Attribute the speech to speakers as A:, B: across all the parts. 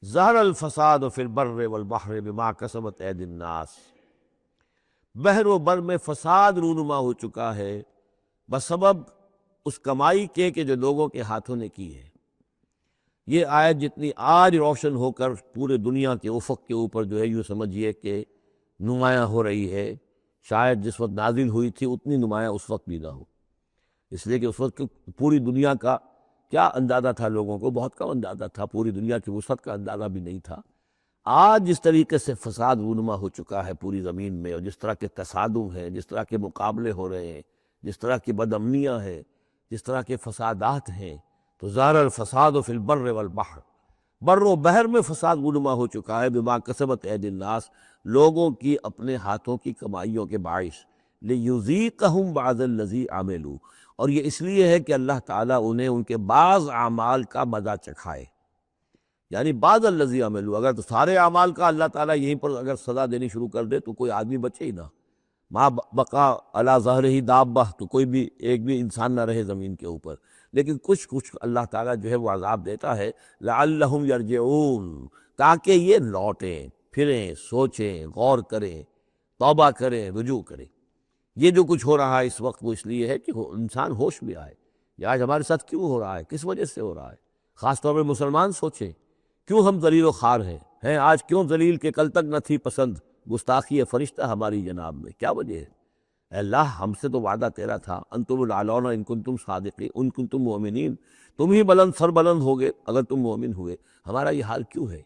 A: ظہر الفساد فی البر والبحر بما کسبت ایدی الناس، بحر و بر میں فساد رونما ہو چکا ہے بسبب اس کمائی کے کہ جو لوگوں کے ہاتھوں نے کی ہے۔ یہ آیت جتنی آج روشن ہو کر پورے دنیا کے افق کے اوپر جو ہے یوں سمجھیے کہ نمایاں ہو رہی ہے، شاید جس وقت نازل ہوئی تھی اتنی نمایاں اس وقت بھی نہ ہو، اس لیے کہ اس وقت پوری دنیا کا کیا اندازہ تھا، لوگوں کو بہت کم اندازہ تھا، پوری دنیا کی وسعت کا اندازہ بھی نہیں تھا۔ آج جس طریقے سے فساد رونما ہو چکا ہے پوری زمین میں، اور جس طرح کے تصادم ہیں، جس طرح کے مقابلے ہو رہے ہیں، جس طرح کی بد امنیاں ہیں، جس طرح کے فسادات ہیں، تو ظاہر الفساد فی البر والبحر، بر و بحر میں فساد رونما ہو چکا ہے بما کسبت ایدی الناس، لوگوں کی اپنے ہاتھوں کی کمائیوں کے باعث، لیذیقہم بعض الذی عملوا، اور یہ اس لیے ہے کہ اللہ تعالیٰ انہیں ان کے بعض اعمال کا مزہ چکھائے، یعنی بعض الذی عملوا، اگر تو سارے اعمال کا اللہ تعالیٰ یہیں پر اگر سزا دینی شروع کر دے تو کوئی آدمی بچے ہی نہ، ما بقا علی ظہرہ دابہ، تو کوئی بھی ایک بھی انسان نہ رہے زمین کے اوپر، لیکن کچھ اللہ تعالیٰ جو ہے وہ عذاب دیتا ہے، لعلہم یرجعون، تاکہ یہ لوٹیں پھریں سوچیں غور کریں توبہ کریں رجوع کریں۔ یہ جو کچھ ہو رہا ہے اس وقت وہ اس لیے ہے کہ انسان ہوش میں آئے، یہ آج ہمارے ساتھ کیوں ہو رہا ہے، کس وجہ سے ہو رہا ہے، خاص طور پہ مسلمان سوچیں کیوں ہم ذلیل و خوار ہیں آج، کیوں ذلیل کہ کل تک نہ تھی پسند گستاخی فرشتہ ہماری جناب میں، کیا وجہ ہے؟ اے اللہ ہم سے تو وعدہ تیرا تھا، انتم الاعلون ان کنتم صادقین ان کنتم مؤمنین، تم ہی بلند سر بلند ہوگے اگر تم مومن ہوئے، ہمارا یہ حال کیوں ہے؟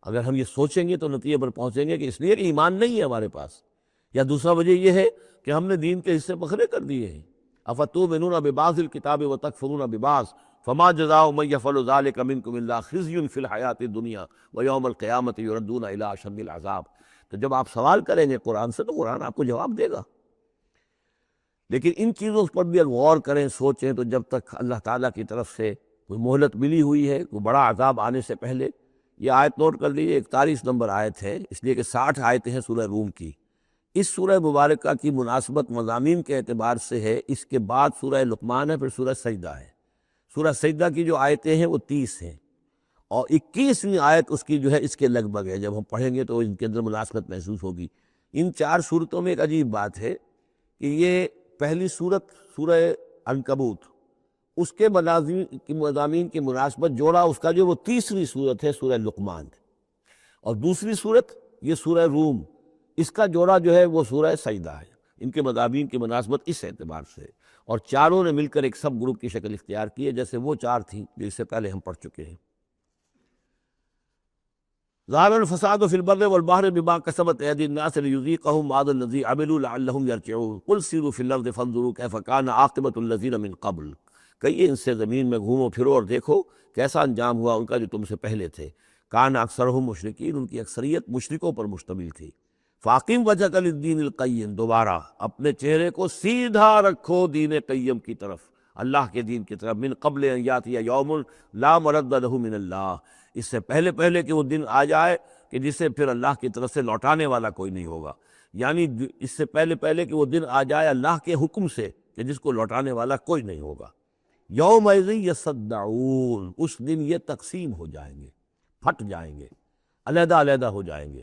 A: اگر ہم یہ سوچیں گے تو نتیجے پر پہنچیں گے کہ اس لیے کہ ایمان نہیں ہے ہمارے پاس، یا دوسرا وجہ یہ ہے کہ ہم نے دین کے حصے بکھرے کر دیے ہیں۔ افتؤمنون ببعض الکتاب وتکفرون ببعض فما جزاء من يفعل ذلك منكم الا خزي في الحیاۃ الدنیا ویوم القیامۃ یردون الی اشد العذاب۔ تو جب آپ سوال کریں گے قرآن سے تو قرآن آپ کو جواب دے گا، لیکن ان چیزوں پر بھی اگر غور کریں سوچیں تو جب تک اللہ تعالیٰ کی طرف سے کوئی مہلت ملی ہوئی ہے، کوئی بڑا عذاب آنے سے پہلے، یہ آیت نوٹ کر لیجیے 41 نمبر آیت ہے، اس لیے کہ 60 آیتیں ہیں سورہ روم کی۔ اس سورہ مبارکہ کی مناسبت مضامین کے اعتبار سے ہے، اس کے بعد سورہ لقمان ہے، پھر سورہ سجدہ ہے۔ سورہ سجدہ کی جو آیتیں ہیں وہ 30 ہیں، اور 21ویں آیت اس کی جو ہے اس کے لگ بھگ ہے، جب ہم پڑھیں گے تو ان کے اندر مناسبت محسوس ہوگی۔ ان 4 صورتوں میں ایک عجیب بات ہے کہ یہ پہلی صورت سورہ عنکبوت، اس کے مضامین کی مناسبت جوڑا اس کا جو وہ تیسری صورت ہے سورہ لقمان، اور دوسری صورت یہ سورہ روم، اس کا جوڑا جو ہے وہ سورہ سجدہ ہے۔ ان کے مضامین کی مناسبت اس اعتبار سے، اور چاروں نے مل کر ایک سب گروپ کی شکل اختیار کی ہے، جیسے وہ 4 تھیں جو اس سے پہلے ہم پڑھ چکے ہیں۔ ظاہر الفساد فی البر والبحر بما کسبت ایدی الناس لیذیقہم بعض الذی عملوا لعلہم یرجعون قل سیروا فی الارض فانظروا کیف کان عاقبۃ الذین من قبل، کہیے ان سے زمین میں گھومو پھرو اور دیکھو کیسا انجام ہوا ان کا جو تم سے پہلے تھے، کان اکثرہم مشرکین، ان کی اکثریت مشرکوں پر مشتمل تھی۔ فاقم وجہک للدین القیم، دوبارہ اپنے چہرے کو سیدھا رکھو دین قیم کی طرف، اللہ کے دین کی طرف، من قبل ان یاتی یوم لا مرد لہ من اللہ، اس سے پہلے کہ وہ دن آ جائے کہ جسے پھر اللہ کی طرف سے لوٹانے والا کوئی نہیں ہوگا، یعنی اس سے پہلے کہ وہ دن آ جائے اللہ کے حکم سے کہ جس کو لوٹانے والا کوئی نہیں ہوگا۔ یومئذ یصدعون، اس دن یہ تقسیم ہو جائیں گے، پھٹ جائیں گے، علیحدہ علیحدہ ہو جائیں گے۔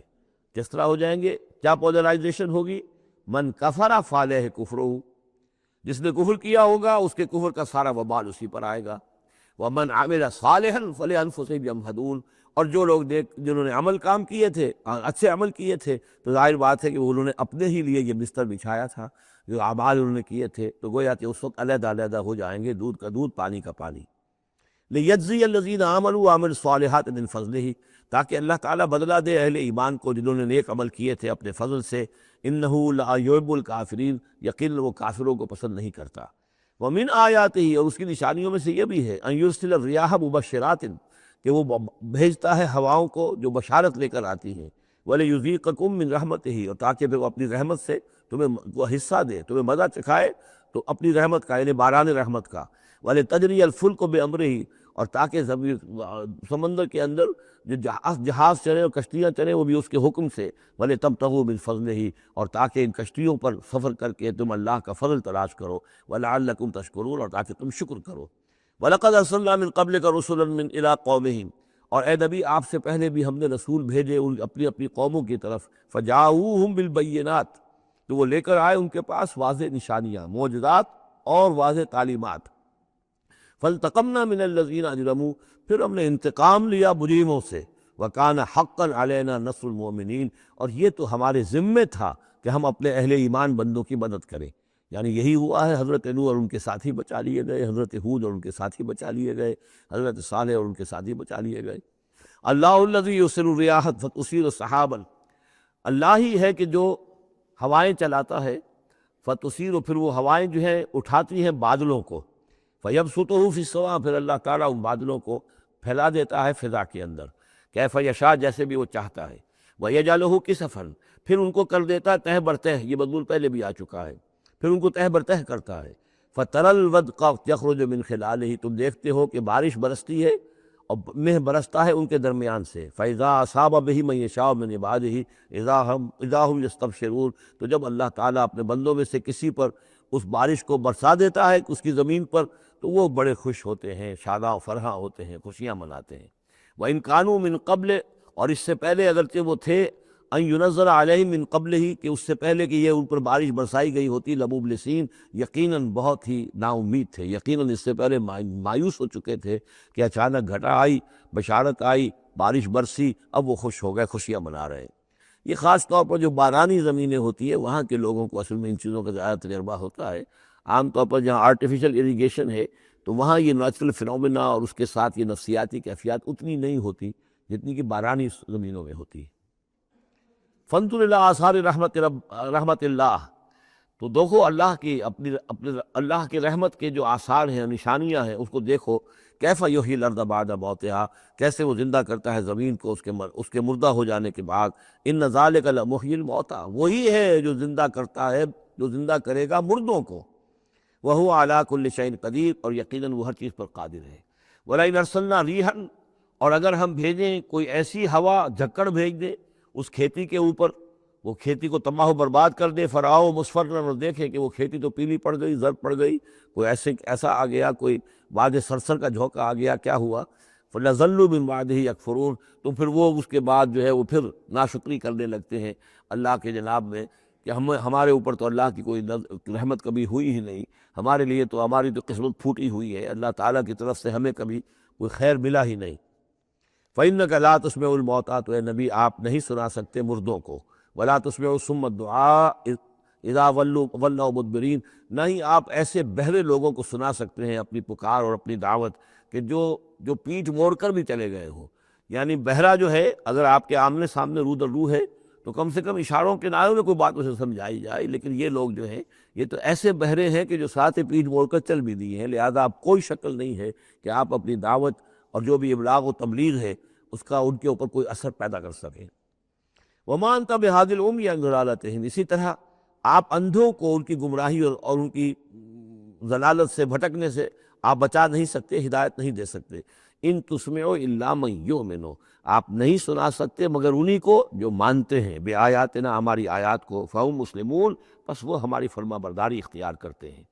A: کس طرح ہو جائیں گے؟ کیا پولرائزیشن ہوگی؟ من کفر فعلیہ کفرہ، جس نے کفر کیا ہوگا اس کے کفر کا سارا وبال اسی پر آئے گا۔ ومن عمل صالحا فلانفسہم یمہدون، اور جو لوگ جنہوں نے عمل کام کیے تھے، اچھے عمل کیے تھے، تو ظاہر بات ہے کہ انہوں نے اپنے ہی لیے یہ بستر بچھایا تھا، جو اعمال انہوں نے کیے تھے، تو گویا کہ اس وقت علیحدہ علیحدہ ہو جائیں گے، دودھ کا دودھ پانی کا پانی۔ لیجزی الذین آمنوا وعملوا الصالحات من فضلہ، تاکہ اللہ تعالیٰ بدلہ دے اہل ایمان کو جنہوں نے نیک عمل کیے تھے اپنے فضل سے، انہ لا یحب الکافرین، یقین وہ کافروں کو پسند نہیں کرتا۔ ومن آیاتہ، اور اس کی نشانیوں میں سے یہ بھی ہے، ان یرسل الریاح مبشرات، کہ وہ بھیجتا ہے ہواؤں کو جو بشارت لے کر آتی ہیں، ولیذیقکم من رحمتہ، اور تاکہ پھر وہ اپنی رحمت سے تمہیں وہ حصہ دے، تمہیں مزہ چکھائے تو اپنی رحمت کا، یعنی باران رحمت کا، ولتجری الفلک بامرہ، اور تاکہ سمندر کے اندر جو جہاز چلے اور کشتیاں چلیں وہ بھی اس کے حکم سے، ولتبتغوا من فضلہ، اور تاکہ ان کشتیوں پر سفر کر کے تم اللہ کا فضل تلاش کرو، ولعلکم تشکرون، اور تاکہ تم شکر کرو۔ وَلَقَدْ أَرْسَلْنَا مِن قَبْلِكَ رُسُلًا مِّنْ إِلَىٰ قَوْمِهِمْ، اور اے نبی آپ سے پہلے بھی ہم نے رسول بھیجے ان اپنی اپنی قوموں کی طرف، فجاؤہم بالبینات، تو وہ لے کر آئے ان کے پاس واضح نشانیاں، معجزات اور واضح تعلیمات۔ فالتقمنا من الذین اجرموا، پھر ہم نے انتقام لیا مجرموں سے، وکان حقا علینا نصر المؤمنین، اور یہ تو ہمارے ذمے تھا کہ ہم اپنے اہل ایمان بندوں کی مدد کریں۔ یعنی یہی ہوا ہے، حضرت نوح اور ان کے ساتھی بچا لیے گئے، حضرت ہود اور ان کے ساتھی بچا لیے گئے، حضرت صالح اور ان کے ساتھی بچا لیے گئے۔ اللہ الذی یرسل الرياح فتثیر سحابا، اللہ ہی ہے کہ جو ہوائیں چلاتا ہے، فتثیر، پھر وہ ہوائیں جو ہیں اٹھاتی ہیں بادلوں کو، فیبسطہ فی السماء، پھر اللہ تعالیٰ ان بادلوں کو پھیلا دیتا ہے فضا کے اندر، کیف یشاء، جیسے بھی وہ چاہتا ہے، ویجعلہ کسفا، پھر ان کو کر دیتا ہے تہ برتہ، یہ مضمون پہلے بھی آ چکا ہے، پھر ان کو تہ برتہ کرتا ہے۔ فتری الودق یخرج من خلالہ، تم دیکھتے ہو کہ بارش برستی ہے اور مہ برستا ہے ان کے درمیان سے، فَإِذَا أَصَابَ بِهِ مَن يَشَاءُ مِنْ عِبَادِهِ إِذَا هُمْ يَسْتَبْشِرُونَ، تو جب اللہ تعالیٰ اپنے بندوں میں سے کسی پر اس بارش کو برسا دیتا ہے اس کی زمین پر، تو وہ بڑے خوش ہوتے ہیں، شاداں فرحاں ہوتے ہیں، خوشیاں مناتے ہیں۔ وَإِنْ كَانُوا مِنْ قَبْلِ، اور اس سے پہلے اگرچہ وہ تھے، ان ينزل علیہم من قبل ہی، کہ اس سے پہلے کہ یہ ان پر بارش برسائی گئی ہوتی، لمبلسین، یقیناً بہت ہی نا امید تھے، یقیناً اس سے پہلے مایوس ہو چکے تھے کہ اچانک گھٹا آئی، بشارت آئی، بارش برسی، اب وہ خوش ہو گئے، خوشیاں منا رہے ہیں۔ یہ خاص طور پر جو بارانی زمینیں ہوتی ہیں وہاں کے لوگوں کو اصل میں ان چیزوں کا زیادہ تجربہ ہوتا ہے۔ عام طور پر جہاں آرٹیفیشل اریگیشن ہے تو وہاں یہ نیچرل فنومینا اور اس کے ساتھ یہ نفسیاتی کیفیات اتنی نہیں ہوتی جتنی کہ بارانی زمینوں میں ہوتی ہے۔ فانظر الی آثار رحمت اللہ، تو دیکھو اللہ کی اپنے اللہ کی رحمت کے جو آثار ہیں، نشانیاں ہیں، اس کو دیکھو، کیف یحیی الارض بعد موتہا، کیسے وہ زندہ کرتا ہے زمین کو اس کے مردہ ہو جانے کے بعد۔ ان ذالک لمحیی الموتیٰ، وہی ہے جو زندہ کرتا ہے، جو زندہ کرے گا مردوں کو، وہو علی کل شیء قدیر، اور یقیناً وہ ہر چیز پر قادر ہے۔ ولئن ارسلنا ریحا، اور اگر ہم بھیجیں کوئی ایسی ہوا، جھکڑ بھیج دیں اس کھیتی کے اوپر، وہ کھیتی کو تباہ و برباد کر دے، فراؤ مصفرا، اور دیکھے کہ وہ کھیتی تو پیلی پڑ گئی، زرد پڑ گئی، کوئی ایسا آ گیا، کوئی باد سرسر کا جھونکا آ گیا، کیا ہوا؟ فَلَظَلُّوا مِن بَعْدِهِ يَكْفُرُونَ، تو پھر وہ اس کے بعد جو ہے وہ پھر ناشکری کرنے لگتے ہیں اللہ کے جناب میں، کہ ہمارے اوپر تو اللہ کی کوئی رحمت کبھی ہوئی ہی نہیں، ہمارے لیے تو ہماری تو قسمت پھوٹی ہوئی ہے، اللہ تعالیٰ کی طرف سے ہمیں کبھی کوئی خیر ملا ہی نہیں۔ فَإِنَّكَ لَا تُسْمِعُ الْمَوْتَىٰ، تو اے نبی آپ نہیں سنا سکتے مردوں کو، وَلَا تُسْمِعُ الصُّمَّ الدُّعَاءَ اذا ولوا مدبرین، نہ ہی آپ ایسے بہرے لوگوں کو سنا سکتے ہیں اپنی پکار اور اپنی دعوت کہ جو پیٹھ موڑ کر بھی چلے گئے ہوں۔ یعنی بہرا جو ہے اگر آپ کے آمنے سامنے رو در رو ہے تو کم سے کم اشاروں کے نعروں میں کوئی بات اسے سمجھائی جائے، لیکن یہ لوگ جو ہیں یہ تو ایسے بہرے ہیں کہ جو ساتھ پیٹھ موڑ کر چل بھی دیے ہیں، لہذا آپ کوئی شکل نہیں ہے کہ آپ اپنی دعوت اور جو بھی ابلاغ و تبلیغ ہے اس کا ان کے اوپر کوئی اثر پیدا کر سکیں۔ وَمَا أَنْتَ بِهَادِ الْعُمْيِ عَنْ ضَلَالَتِهِمْ، اسی طرح آپ اندھوں کو ان کی گمراہی اور ان کی ضلالت سے، بھٹکنے سے آپ بچا نہیں سکتے، ہدایت نہیں دے سکتے۔ ان تسمع الا من یؤمن، آپ نہیں سنا سکتے مگر انہی کو جو مانتے ہیں، بآیاتنا، ہماری آیات کو، فہم مسلمون، پس وہ ہماری فرما برداری اختیار کرتے ہیں۔